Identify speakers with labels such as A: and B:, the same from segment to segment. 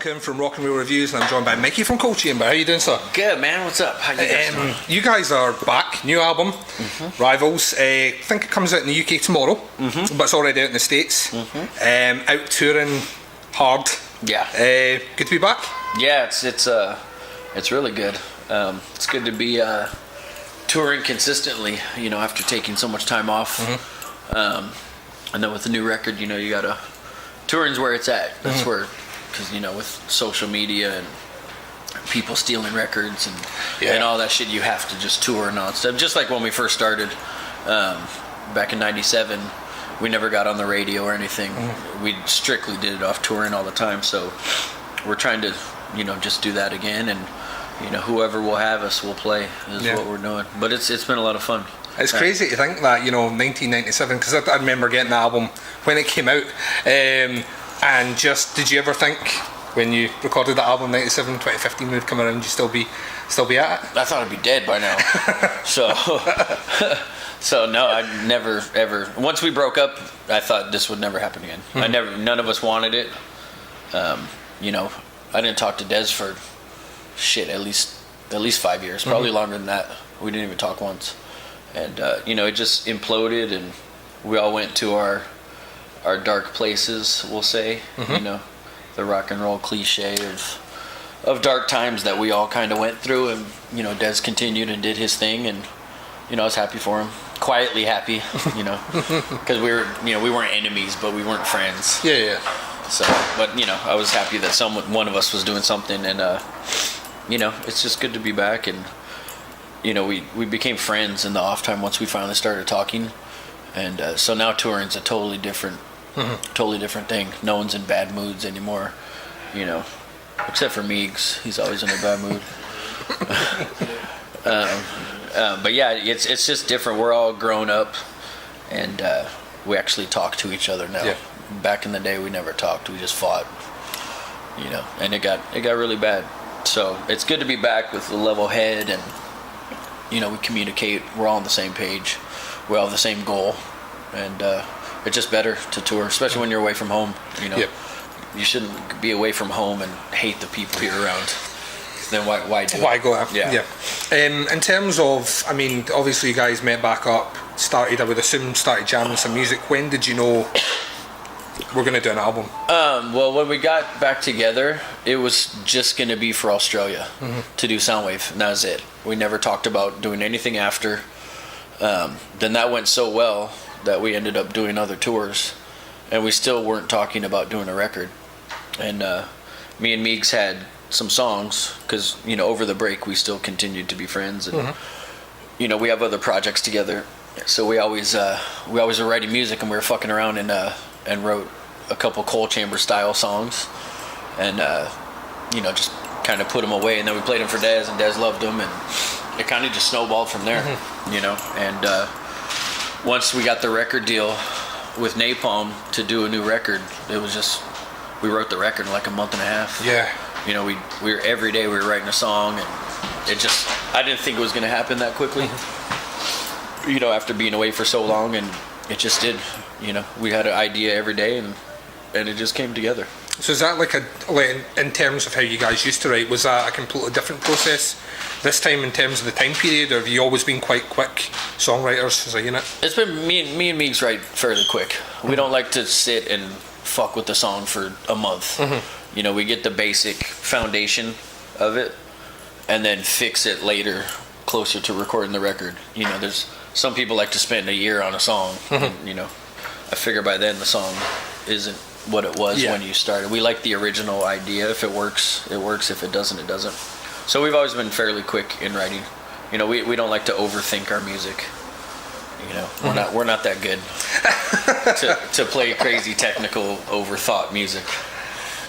A: Duncan from Rock and Roll Reviews, and I'm joined by Mikey from Cold Chamber. How you doing, sir?
B: Good, man. What's up? How you guys doing?
A: You guys are back. New album, Rivals. I think it comes out in the UK tomorrow, but it's already out in the States. Out touring hard.
B: Yeah.
A: Good to be back.
B: Yeah, it's really good. It's good to be touring consistently. You know, after taking so much time off. I know with the new record, you know, you gotta touring's where it's at. That's where, because you know, with social media and people stealing records and all that shit, you have to just tour nonstop. Just like when we first started back in '97, we never got on the radio or anything. We strictly did it off touring all the time. So we're trying to, you know, just do that again, and you know, whoever will have us will play is what we're doing. But it's been a lot of fun.
A: It's crazy to think that, you know, 1997, because I remember getting the album when it came out, and just, did you ever think when you recorded the album 97, 2015 would come around, you still be at it?
B: I thought I'd be dead by now. So no, I never ever. Once we broke up, I thought this would never happen again. None of us wanted it. You know, I didn't talk to Dez for at least 5 years, probably longer than that. We didn't even talk once. And you know, it just imploded, and we all went to our dark places, we'll say. You know, the rock and roll cliche of dark times that we all kind of went through. And you know, Dez continued and did his thing, and you know, I was happy for him, quietly happy. You know, because we weren't enemies, but we weren't friends.
A: Yeah.
B: So, but you know, I was happy that one of us was doing something, and you know, it's just good to be back. And you know, we became friends in the off time once we finally started talking, and so now touring's a totally different thing. No one's in bad moods anymore, you know, except for Meeks. He's always in a bad mood. But yeah, it's just different. We're all grown up, and we actually talk to each other now. Yeah. Back in the day, we never talked. We just fought, you know, and it got really bad. So it's good to be back with a level head, and you know, we communicate. We're all on the same page. We all have the same goal, and it's just better to tour, especially when you're away from home. You know, you shouldn't be away from home and hate the people you're around. Then why do it?
A: Why go out? Yeah. In terms of, I mean, obviously you guys met back up, I would assume started jamming some music. When did you know we're going to do an album?
B: Well, when we got back together, it was just going to be for Australia to do Soundwave, and that was it. We never talked about doing anything after. Then that went so well that we ended up doing other tours, and we still weren't talking about doing a record. And me and Meeks had some songs, because you know, over the break we still continued to be friends, and you know, we have other projects together. So we always were writing music, and we were fucking around and wrote a couple Cold Chamber style songs, and you know, just kind of put them away, and then we played them for Dez, and Dez loved them, and it kind of just snowballed from there. You know, and once we got the record deal with Napalm to do a new record, it was just, we wrote the record in like a month and a half. You know, we were every day we were writing a song, and it just, I didn't think it was going to happen that quickly. You know, after being away for so long, and it just did. You know, we had an idea every day, and it just came together.
A: So is that like in terms of how you guys used to write, was that a completely different process this time in terms of the time period, or have you always been quite quick songwriters as a unit?
B: It's been me and Meeks write fairly quick. We don't like to sit and fuck with the song for a month. You know, we get the basic foundation of it, and then fix it later, closer to recording the record. You know, there's some people like to spend a year on a song, and, you know, I figure by then the song isn't what it was when you started. We like the original idea. If it works, it works. If it doesn't, it doesn't. So we've always been fairly quick in writing. You know, we don't like to overthink our music. You know, we're not that good to play crazy technical overthought music.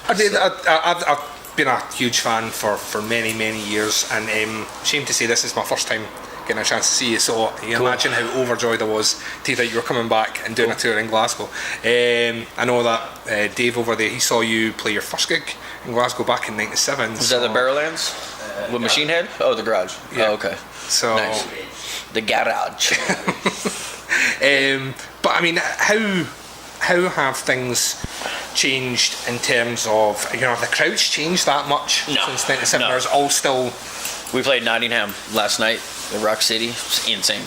A: I've been a huge fan for many years, and shame to say this is my first time getting a chance to see you, so you imagine how overjoyed I was to hear that you were coming back and doing a tour in Glasgow. I know that Dave over there, he saw you play your first gig in Glasgow back in '97.
B: Was that the Barrowlands with Machine Head? Oh, the garage. Oh, okay.
A: So
B: nice. The garage.
A: But I mean, how have things changed in terms of, the crowd's changed that much
B: No.
A: since 97?
B: No.
A: Or is it all still...
B: We played Nottingham last night at Rock City. It's insane.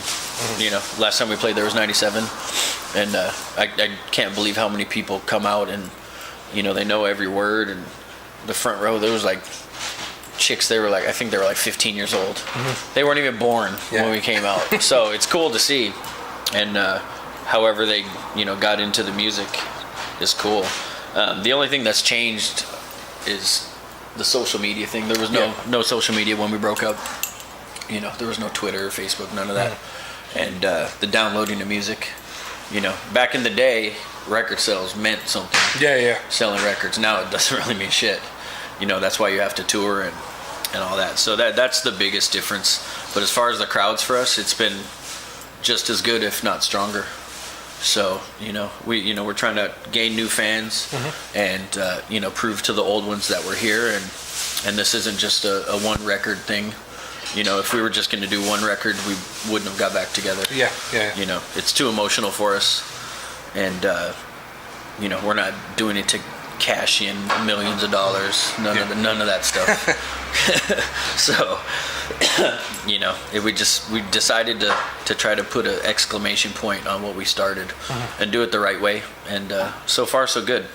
B: Last time we played there was 97, and I can't believe how many people come out and they know every word. And the front row, there was like chicks. I think they were like 15 years old. They weren't even born when we came out. So it's cool to see, and however they got into the music is cool. The only thing that's changed is the social media thing. There was no social media when we broke up. There was no Twitter or Facebook, none of that. And the downloading of music. Back in the day, record sales meant something. Selling records. Now it doesn't really mean shit. That's why you have to tour and all that. So that's the biggest difference. But as far as the crowds for us, it's been just as good, if not stronger. So we're trying to gain new fans and prove to the old ones that we're here, and this isn't just a one record thing. If we were just going to do one record, we wouldn't have got back together. It's too emotional for us, and we're not doing it to cash in millions of dollars. None of that stuff. So we decided to try to put an exclamation point on what we started and do it the right way, and so far so good.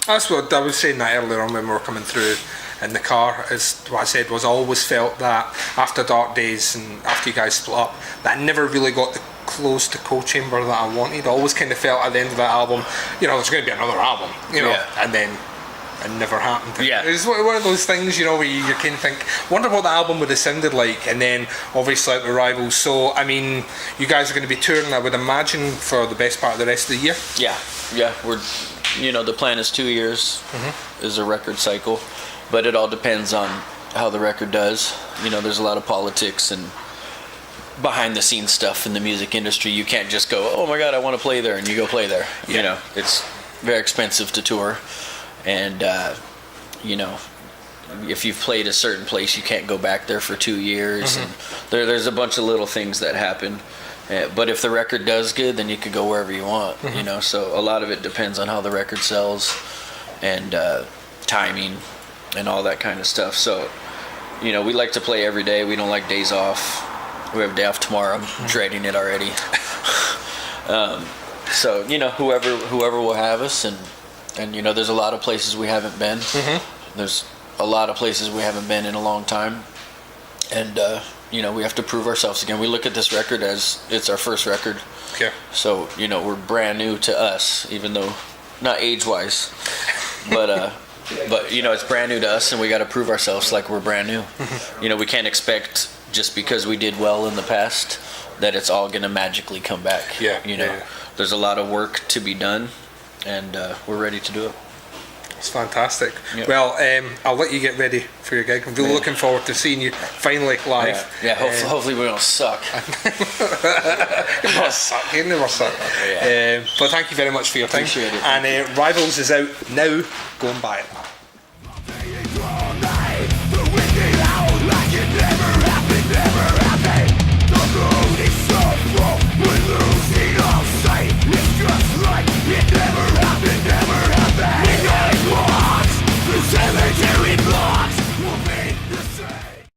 A: That's what I was saying that earlier on when we were coming through in the car. Is what I said was I always felt that after Dark Days and after you guys split up, that I never really got the close to Cold Chamber that I wanted. I always kind of felt at the end of that album, there's going to be another album, and then it never happened. It's one of those things, where you kind of think, wonder what the album would have sounded like, and then obviously like with Rivals. So I mean, you guys are going to be touring, I would imagine, for the best part of the rest of the year. We're
B: the plan is 2 years is a record cycle, but it all depends on how the record does. There's a lot of politics and behind the scenes stuff in the music industry. You can't just go, oh my god, I want to play there, and you go play there. It's very expensive to tour, and if you've played a certain place, you can't go back there for 2 years, and there's a bunch of little things that happen. But if the record does good, then you could go wherever you want. So a lot of it depends on how the record sells and timing and all that kind of stuff. So we like to play every day. We don't like days off. We have a day off tomorrow. I'm dreading it already. So whoever will have us, and there's a lot of places we haven't been. There's a lot of places we haven't been in a long time, and we have to prove ourselves again. We look at this record as it's our first record. So we're brand new to us, even though not age wise, but it's brand new to us, and we got to prove ourselves like we're brand new. We can't expect, just because we did well in the past, that it's all going to magically come back. There's a lot of work to be done, and we're ready to do it.
A: It's fantastic. Well, I'll let you get ready for your gig. I'm really looking forward to seeing you finally live.
B: Hopefully we don't suck.
A: You never suck. You never suck. But thank you very much for your time.
B: Appreciate it.
A: And Rivals is out now. Go and buy it.